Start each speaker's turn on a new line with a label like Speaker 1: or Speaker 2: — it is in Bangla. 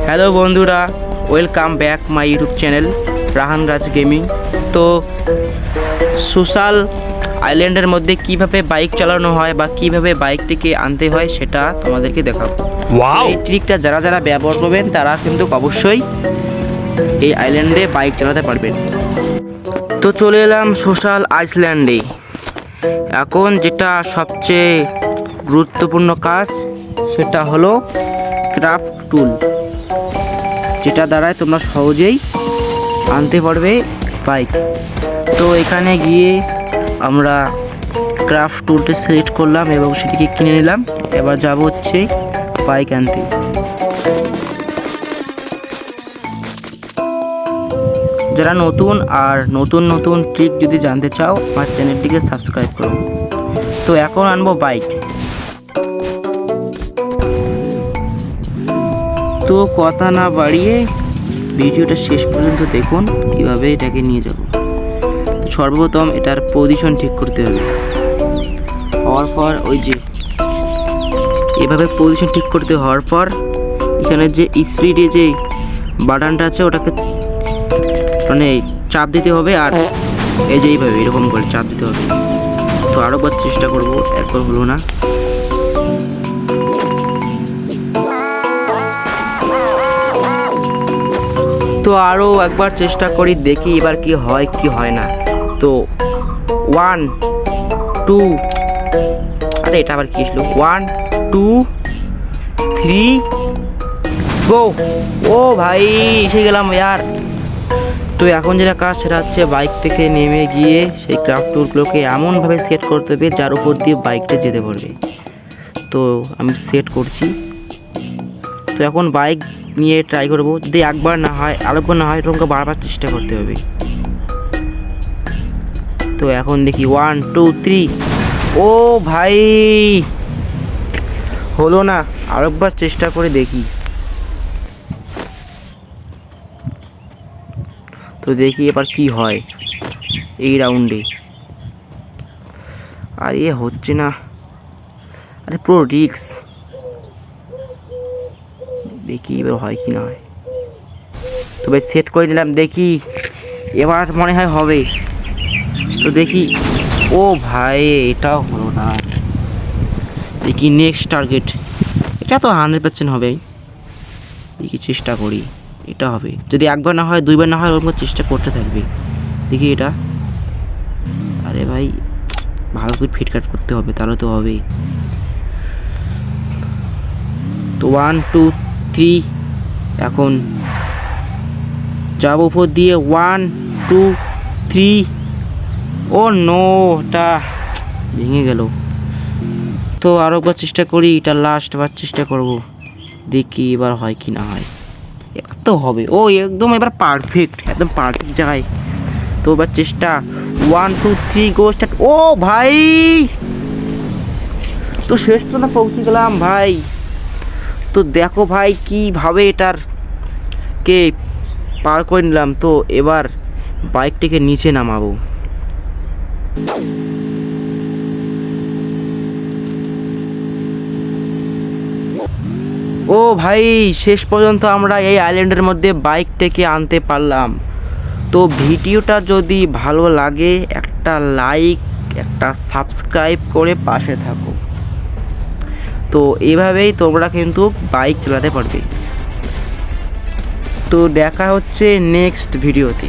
Speaker 1: হ্যালো বন্ধুরা, welcome back my YouTube channel Rahan Raj gaming. তো সোশ্যাল আইল্যান্ডের মধ্যে কিভাবে বাইক চালানো হয় বা কিভাবে বাইকটিকে আনতে হয় সেটা তোমাদেরকে দেখাবো। এই ট্রিকটা যারা যারা ব্যবহার করবেন তারা কিন্তু অবশ্যই এই আইল্যান্ডে বাইক চালাতে পারবেন। তো চলে এলাম সোশ্যাল আইল্যান্ডে। এখন যেটা সবচেয়ে গুরুত্বপূর্ণ কাজ সেটা হলো ক্রাফট টুল, যেটা দ্বারায় তোমরা সহজেই আনতে পারবে বাইক। তো এখানে গিয়ে আমরা ক্রাফট টুলটা সিলেক্ট করলাম এবং সেটিকে কিনে নিলাম। এবার যাব হচ্ছে বাইক আনতে। যারা নতুন আর নতুন ট্রিক যদি জানতে চাও আমার চ্যানেলটিকে সাবস্ক্রাইব করো। তো এখন আনবো বাইক। তো কথা না বাড়িয়ে ভিডিওটা শেষ পর্যন্ত দেখুন কীভাবে এটাকে নিয়ে যাব। তো সর্বপ্রথম এটার পজিশন ঠিক করতে হবে। হওয়ার পর ওই যে এভাবে পজিশন ঠিক করতে হওয়ার পর এখানে যে স্পিডে যে বাটনটা আছে ওটাকে মানে চাপ দিতে হবে, আর এই যে এইভাবে এরকম করে চাপ দিতে হবে। তো আরোবার চেষ্টা করব, একবার হলো না। তো আরও একবার চেষ্টা করি, দেখি এবার কি হয় কি হয় না। তো 1 2, আরে এটা আবার কি আসলো, 1 2 3 গো। ও ভাই এসে গেলাম ইয়ার। তো এখন যেটা কাজ সেটা হচ্ছে বাইক থেকে নেমে গিয়ে সেই ক্রাফট টুলগুলোকে এমনভাবে সেট করতে হবে যার উপর দিয়ে বাইকটা যেতে পারবে। তো আমি সেট করছি। তো এখন বাইক নিয়ে ট্রাই করবো, যদি একবার না হয় আরেকবার না হয় এরকম বারবার চেষ্টা করতে হবে। তো এখন দেখি 1 2 3, ও ভাই হলো না, আরেকবার চেষ্টা করে দেখি। তো দেখি এবার কি হয় এই রাউন্ডে। আর এ হচ্ছে না, আরে পুরো রিক্স। দেখি এবার হয় কি না হয়। তো ভাই সেট করে নিলাম, দেখি এবার মনে হয় হবে। তো দেখি, ও ভাই এটাও হলো না। দেখি নেক্সট টার্গেট, এটা তো 100% হবে। দেখি চেষ্টা করি, এটা হবে। যদি একবার না হয় দুইবার না হয় ওরকম চেষ্টা করতে থাকবে। দেখি এটা, আরে ভাই ভালো করে ফিটকাট করতে হবে তাহলে তো হবেই। তো 1 2 3, এখন যাব উপর দিয়ে 1 2 3, ও নো এটা ভেঙে গেল। তো আরও একবার চেষ্টা করি, এটা লাস্টবার চেষ্টা করব, দেখি এবার হয় কি না হয়। তো হবে, ও একদম এবার পারফেক্ট, একদম পারফেক্ট জায়গায়। তো এবার চেষ্টা 1 2 3 গো স্টার্ট। ও ভাই তো শেষ পর্যন্ত পৌঁছে গেলাম ভাই। তো দেখো ভাই কীভাবে এটার কে পার করে নিলাম। তো এবার বাইকটিকে নিচে নামাবো। ও ভাই শেষ পর্যন্ত আমরা এই আইল্যান্ডের মধ্যে বাইকটাকে আনতে পারলাম। তো ভিডিওটা যদি ভালো লাগে একটা লাইক একটা সাবস্ক্রাইব করে পাশে থাকো। তো এভাবেই তোমরা কিন্তু বাইক চালাতে পারবে। তো দেখা হচ্ছে নেক্সট ভিডিওতে।